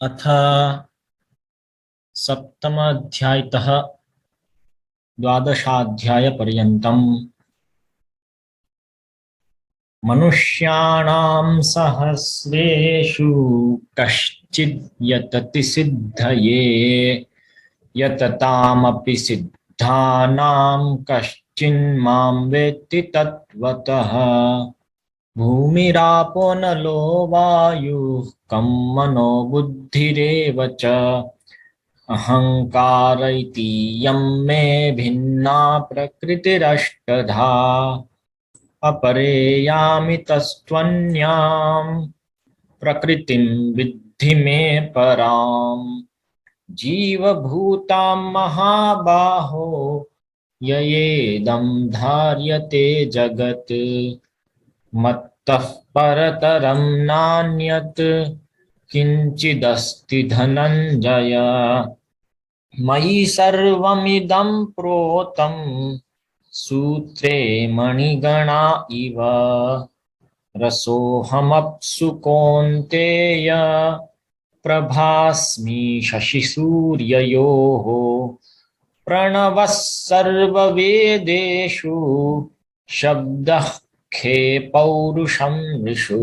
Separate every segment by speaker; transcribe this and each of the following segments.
Speaker 1: अथ सप्तमाध्यायतः द्वादशाध्यायपर्यन्तम् मनुष्याणां सहस्रेषु कश्चिद् यतति सिद्धये यततामपि सिद्धानां कश्चिन्मां वेत्ति तत्त्वतः भूमिरापो नलो वायुः कं मनो बुद्धिरेव च अहंकार इतीयं मे भिन्ना प्रकृतिरष्टधा अपरेयामितस्त्वन्यां प्रकृतिं विद्धि मे पराम् जीवभूतां महाबाहो ययेदं धार्यते जगत् मत्तः परतरं नान्यत् किञ्चिदस्ति धनञ्जय मयि सर्वमिदं प्रोतं सूत्रे मणिगणा इव रसोऽहमप्सु कौन्तेय प्रभास्मि शशिसूर्ययोः प्रणवः सर्ववेदेषु शब्दः खे पौरुषं ऋषु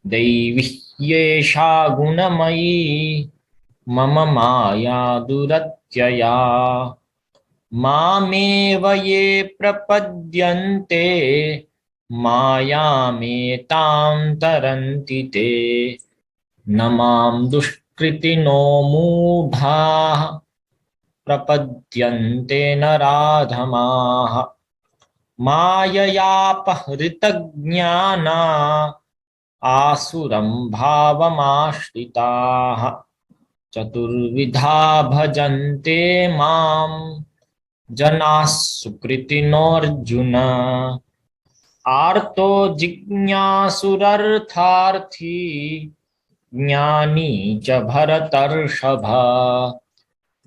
Speaker 1: दैवी येषा गुणमयी मम माया दुरत्यया मामेव ये प्रपद्यन्ते मायामेतां तरन्ति ते न मां दुष्कृतिनो मूढाः प्रपद्यन्ते नराधमाः माययापहृतज्ञाना आसुरं भावमाश्रिताः चतुर्विधा भजन्ते मां जनाः सुकृतिनोऽर्जुन आर्तो जिज्ञासुरर्थार्थी ज्ञानी च भरतर्षभ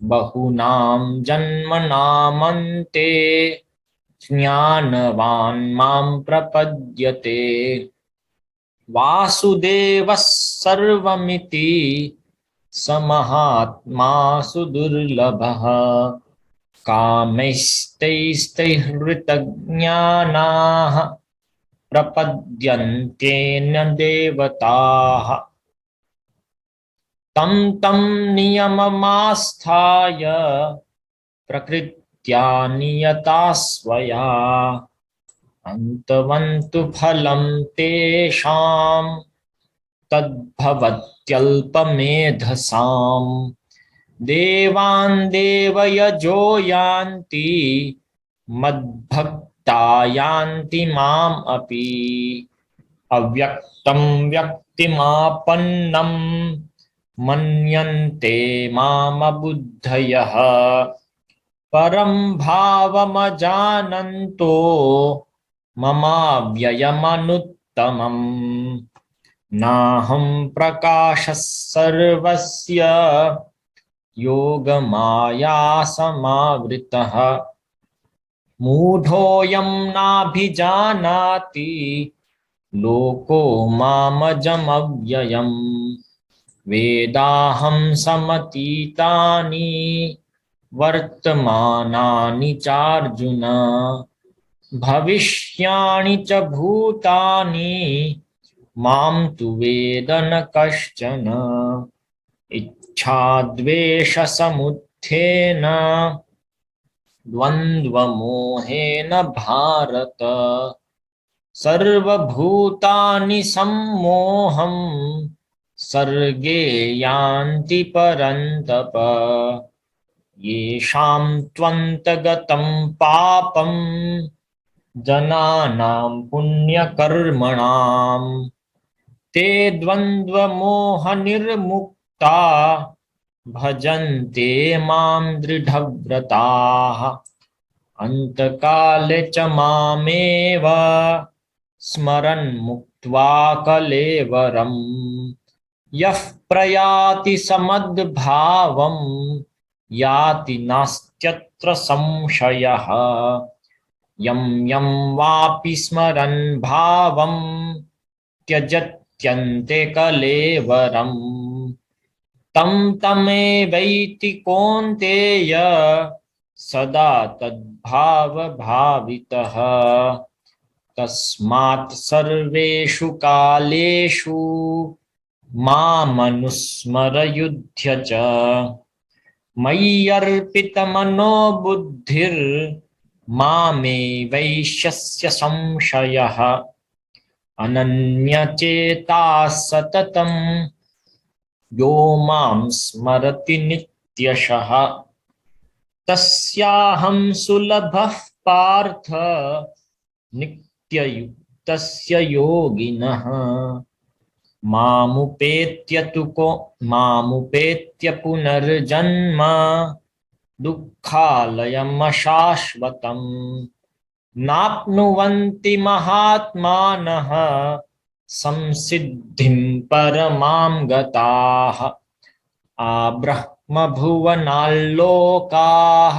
Speaker 1: बहूनां जन्मनामन्ते ज्ञानवान् मां प्रपद्यते वासुदेवः सर्वमिति समहात्मा सुदुर्लभः कामैस्तैस्तैहृतज्ञानाः प्रपद्यन्तेन देवताः तं तं नियममास्थाय प्रकृत्या नियता स्वया अन्तवन्तु फलं तेषां तद्भवत्यल्पमेधसाम् देवान् देवयजो यान्ति मद्भक्ता यान्ति माम् अपि अव्यक्तं व्यक्तिमापन्नं मन्यन्ते मामबुद्धयः परं भावमजानन्तो ममाव्ययमनुत्तमम् नाहं प्रकाशः सर्वस्य योगमाया समावृतः मूढोऽयं नाभिजानाति लोको मामजमव्ययम् वेदाहं समतीतानि वर्तमानानि चार्जुन भविष्याणि च भूतानि मां तु वेद न कश्चन इच्छाद्वेषसमुत्थेन द्वन्द्वमोहेन भारत सर्वभूतानि सम्मोहं सर्गे यान्ति परन्तप येषां त्वन्तगतं पापं जनानां पुण्यकर्मणां ते द्वन्द्वमोहनिर्मुक्ता भजन्ते मां दृढव्रताः अन्तकाले च मामेव स्मरन् मुक्त्वा कलेवरम् यः प्रयाति समद्भावं याति नास्त्यत्र संशयः यं यं वापि स्मरन् भावं त्यजत्यन्ते कलेवरम् तं तमेवैति कौन्तेय सदा तद्भावभावितः तस्मात् सर्वेषु कालेषु मामनुस्मरयुध्य च मय्यर्पितमनो बुद्धिर्मामे वैश्यस्य संशयः अनन्यचेताः सततं यो मां स्मरति नित्यशः तस्याहं सुलभः पार्थ नित्ययुक्तस्य योगिनः मामुपेत्य पुनर्जन्म दुःखालयमशाश्वतम् नाप्नुवन्ति महात्मानः संसिद्धिं परमां गताः आब्रह्मभुवनाल्लोकाः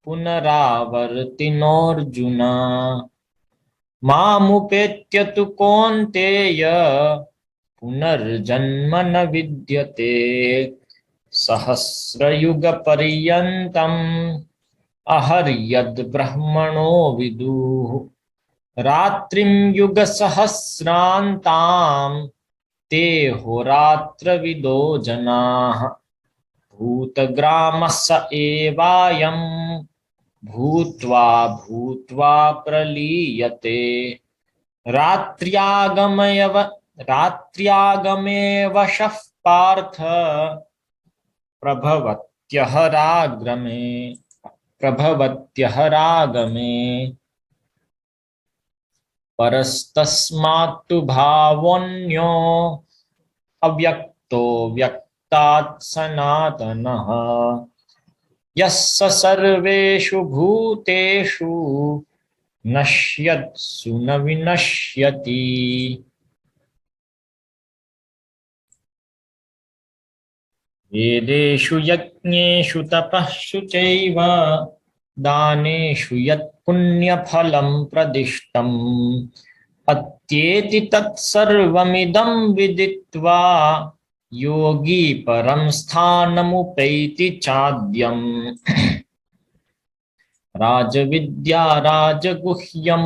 Speaker 1: पुनरावर्तिनोऽर्जुन मामुपेत्य तु कौन्तेय पुनर्जन्म न विद्यते सहस्रयुगपर्यन्तम् अहर्यद्ब्रह्मणो विदुः रात्रिं युगसहस्रान्तां ते होरात्रविदो जनाः भूतग्रामः स एवायं भूत्वा भूत्वा प्रलीयते रात्र्यागमे वशः पार्थ प्रभवत्यः रागमे परस्तस्मात्तु भावोऽन्यो अव्यक्तो व्यक्तात् सनातनः यस्य सर्वेषु भूतेषु नश्यत्सु न विनश्यति वेदेषु यज्ञेषु तपःसु चैव दानेषु यत् पुण्यफलं प्रदिष्टम् अत्येति तत्सर्वमिदं विदित्वा योगी परं स्थानमुपैति चाद्यम् राजविद्या राजगुह्यं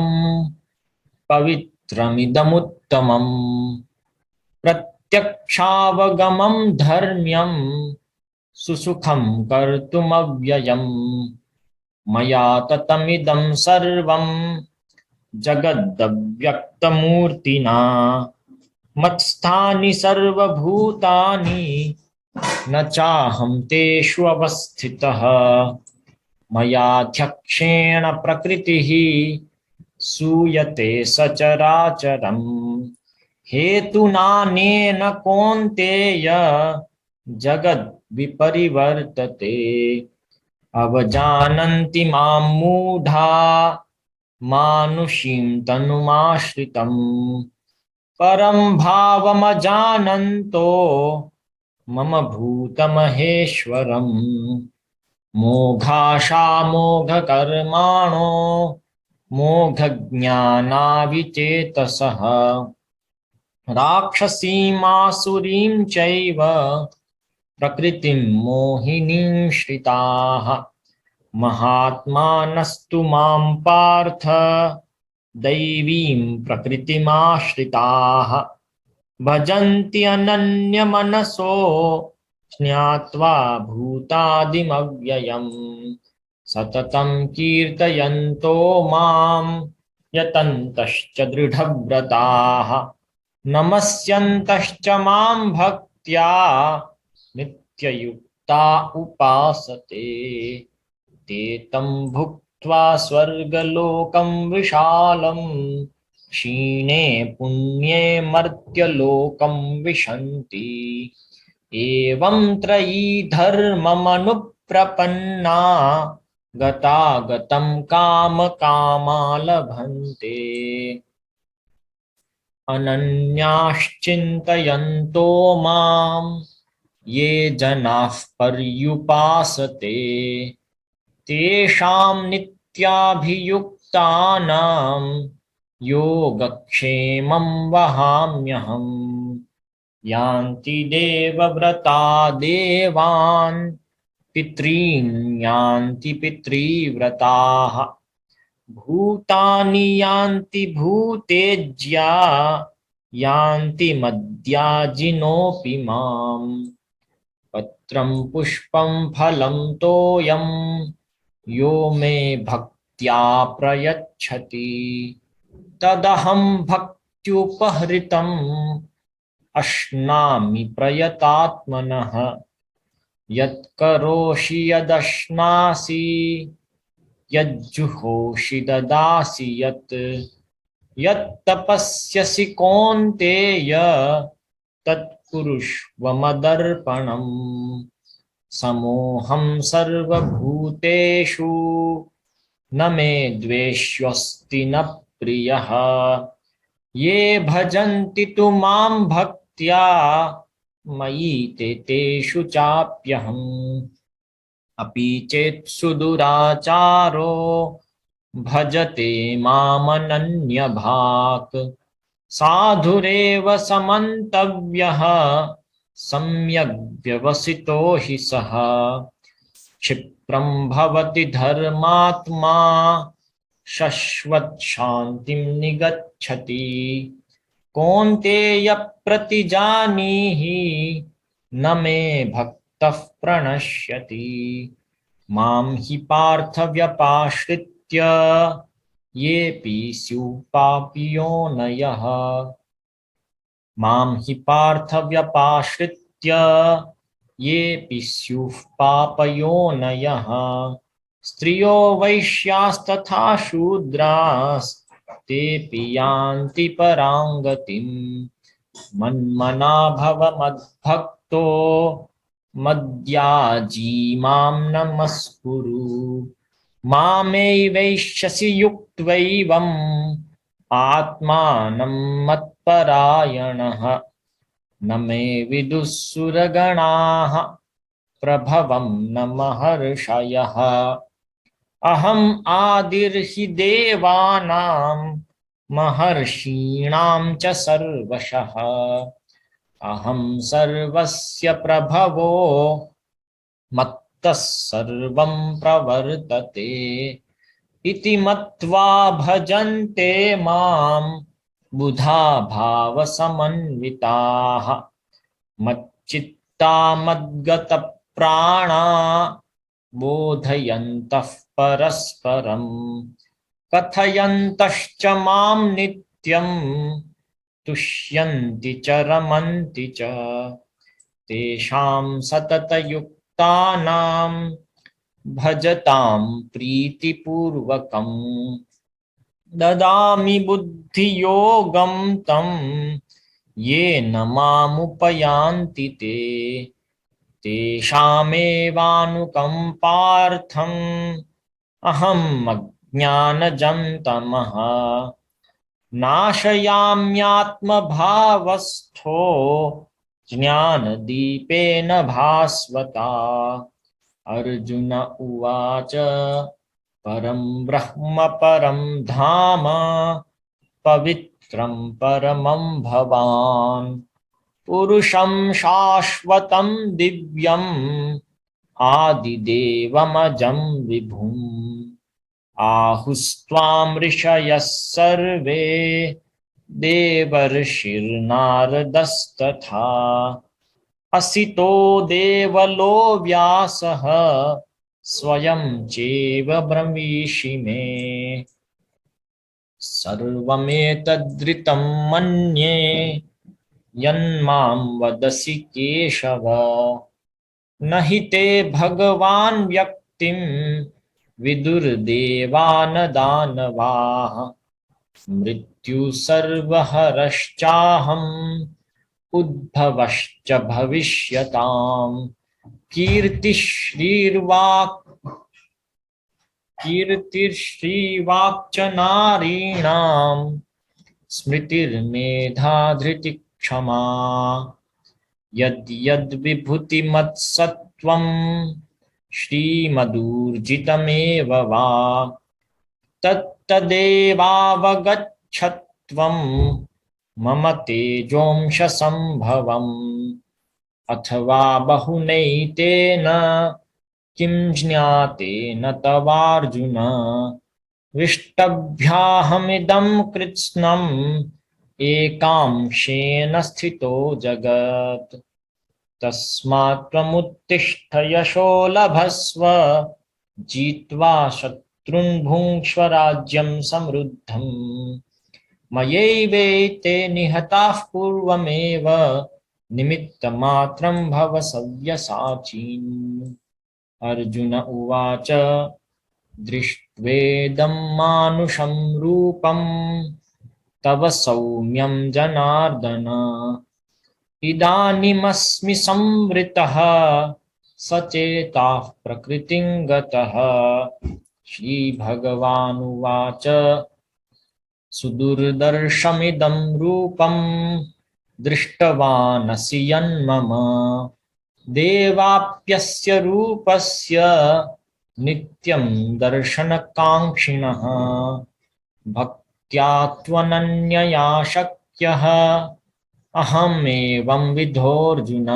Speaker 1: पवित्रमिदमुत्तमम् प्रत्यक्षावगमं धर्म्यं सुसुखं कर्तुमव्ययम् मया ततमिदं सर्वं जगदव्यक्तमूर्तिना मत्स्थानि सर्वभूतानि न चाहं तेषु अवस्थितः मयाध्यक्षेण प्रकृतिः सूयते सचराचरम् हेतुनानेन कौन्तेय जगद् विपरिवर्तते अवजानन्ति मां मूढा मानुषीं तनुमाश्रितम् परं भावमजानन्तो मम भूतमहेश्वरम् मोघाशामोघकर्माणो मोघज्ञानाविचेतसः राक्षसीमासुरीं चैव प्रकृतिं मोहिनीं श्रिताः महात्मानस्तु मां पार्थ दैवीं प्रकृतिमाश्रिताः भजन्ति अनन्यमनसो ज्ञात्वा भूतादिमव्ययम् सततं कीर्तयन्तो मां यतन्तश्च दृढव्रताः नमस्यन्तश्च मां भक्त्या नित्ययुक्ता उपासते ते तं भुक्त्वा स्वर्गलोकं विशालं क्षीणे पुण्ये मर्त्यलोकं विशन्ति एवं त्रयी धर्ममनुप्रपन्ना गतागतं कामकामा लभन्ते अनन्याश्चिन्तयन्तो मां ये जनाः पर्युपासते तेषां नित्याभियुक्तानां योगक्षेमं वहाम्यहम् यान्ति देवव्रता देवान् पितॄन् यान्ति पितृव्रताः भूतानि यान्ति भूतेज्या यान्ति मद्याजिनोऽपि माम् पत्रं पुष्पं फलं तोयं यो मे भक्त्या प्रयच्छति तदहं भक्त्युपहृतम् अश्नामि प्रयतात्मनः यत्करोषि यदश्नासि यज्जुहोषि ददासि यत् यत्तपस्यसि कौन्तेय तत्कुरुष्व मदर्पणम् समोऽहं सर्वभूतेषु न मे द्वेष्योऽस्ति न प्रियः ये भजन्ति तु मां भक्त्या मयि ते तेषु चाप्यहम् अपि चेत् सुदुराचारो भजते मामनन्यभाक् साधुरेव समन्तव्यः सम्यग् व्यवसितो हि सः क्षिप्रं भवति धर्मात्मा शश्वत् शान्तिं निगच्छति कौन्तेय प्रतिजानीहि न मे भक्तः प्रणश्यति मां हि पार्थ व्यपाश्रित्य येऽपि स्युः पापियोनयः मां हि पार्थ व्यपाश्रित्य येऽपि स्युः पापयोनयः स्त्रियो वैश्यास्तथा शूद्रास्तेऽपि यान्ति परां गतिम् मन्मना भव मद्भक्तो मद्याजी मां नमस्कुरु मामेवैष्यसि युक्त्वैवम् आत्मानं मत्परायणः न मे विदुः सुरगणाः प्रभवं न महर्षयः अहम् आदिर्हि देवानां महर्षीणां च सर्वशः अहं सर्वस्य प्रभवो मत्तः सर्वं प्रवर्तते इति मत्वा भजन्ते मां बुधा भावसमन्विताः मच्चित्ता मद्गतप्राणा बोधयन्तः परस्परं कथयन्तश्च मां नित्यं तुष्यन्ति च रमन्ति च तेषां सततयुक्तानां भजतां प्रीतिपूर्वकं ददामि बुद्धियोगं तं येन मामुपयान्ति ते तेषामेवानुकम्पार्थम् अहम् अज्ञानजं तमः नाशयाम्यात्मभावस्थो ज्ञानदीपेन भास्वता अर्जुन उवाच परं ब्रह्म परं धाम पवित्रं परमं भवान् पुरुषं शाश्वतं दिव्यम् आदिदेवमजं विभुम् आहुस्त्वां ऋषयः सर्वे देवर्षिर्नारदस्तथा असितो देवलो व्यासः स्वयं चैव ब्रवीषि मे सर्वमेतद्ऋतं मन्ये यन्मां वदसि केशव न हि ते भगवान् व्यक्तिं विदुर्देवान् दानवाः मृत्युः सर्वहरश्चाहम् उद्भवश्च भविष्यताम् कीर्तिश्रीवाक्च नारीणां स्मृतिर्मेधा धृतिः क्षमा यद्यद्विभूतिमत्सत्त्वं श्रीमदूर्जितमेव वा तत्तदेवावगच्छत्वं मम तेजोंश संभवम् अथवा बहुनैतेन किं ज्ञातेन तवार्जुन विष्टभ्याहमिदं कृत्स्नम् एकांशेन स्थितो जगत् तस्मात् त्वमुत्तिष्ठ यशो लभस्व जित्वा शत्रुन् भुङ्क्ष्व राज्यं समृद्धम् मयैवैते निहताः पूर्वमेव निमित्तमात्रं भव सव्यसाचिन् अर्जुन उवाच दृष्ट्वेदं मानुषं रूपं तव सौम्यं जनार्दन इदानीमस्मि संवृतः सचेताः प्रकृतिं गतः श्रीभगवानुवाच सुदुर्दर्शमिदं रूपं दृष्टवानसि यन्मम देवाप्यस्य रूपस्य नित्यं दर्शनकाङ्क्षिणः भक्त्या त्वनन्यया शक्यः अहमेवं विधोऽर्जुन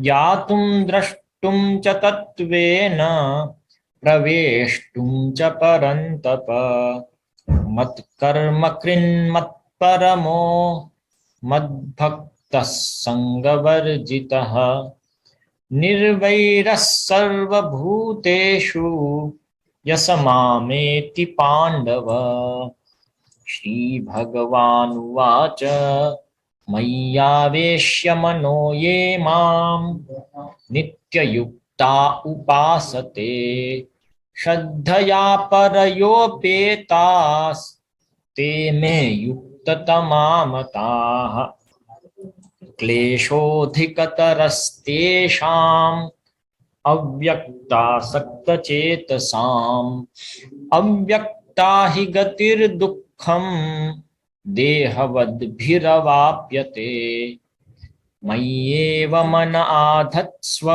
Speaker 1: ज्ञातुं द्रष्टुं च तत्त्वेन प्रवेष्टुं च परन्तप मत्कर्म कृन्मत्परमो मद्भक्तः सङ्गवर्जितः निर्वैरः सर्वभूतेषु यस मामेति पाण्डव श्रीभगवानुवाच मय्यावेश्य मनो ये मां नित्ययुक्ता उपासते श्रद्धया परयोपेतास्ते मे युक्ततमा मताः क्लेशोऽधिकतरस्तेषाम् अव्यक्तासक्तचेतसाम् अव्यक्ता हि गतिर्दुःखम् देहवद्भिरवाप्यते मय्येव मन आधत्स्व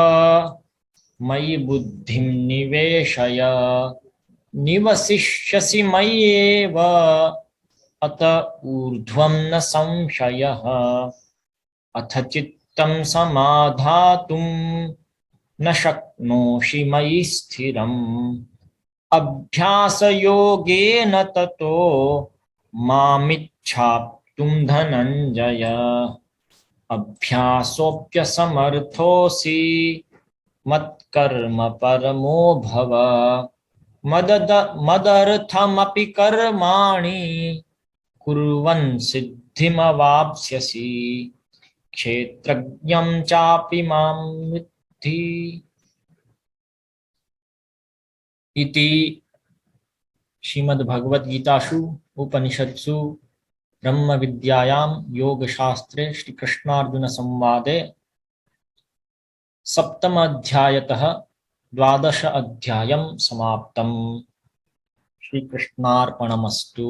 Speaker 1: मयि बुद्धिं निवेशय निवसिष्यसि मय्येव अत ऊर्ध्वं न संशयः अथ चित्तं समाधातुं न शक्नोषि मयि स्थिरम् अभ्यासयोगेन ततो मामिच्छाप्तुं धनञ्जय अभ्यासोऽप्यसमर्थोऽसि मत्कर्म परमो भव मदर्थमपि कर्माणि कुर्वन् सिद्धिमवाप्स्यसि क्षेत्रज्ञं चापि मां विद्धि इति श्रीमद्भगवद्गीतासु उपनिषत्सु ब्रह्मविद्यायां योगशास्त्रे श्रीकृष्णार्जुनसंवादे सप्तमाध्यायतः 12 अध्यायं समाप्तम्। श्रीकृष्णार्पणमस्तु।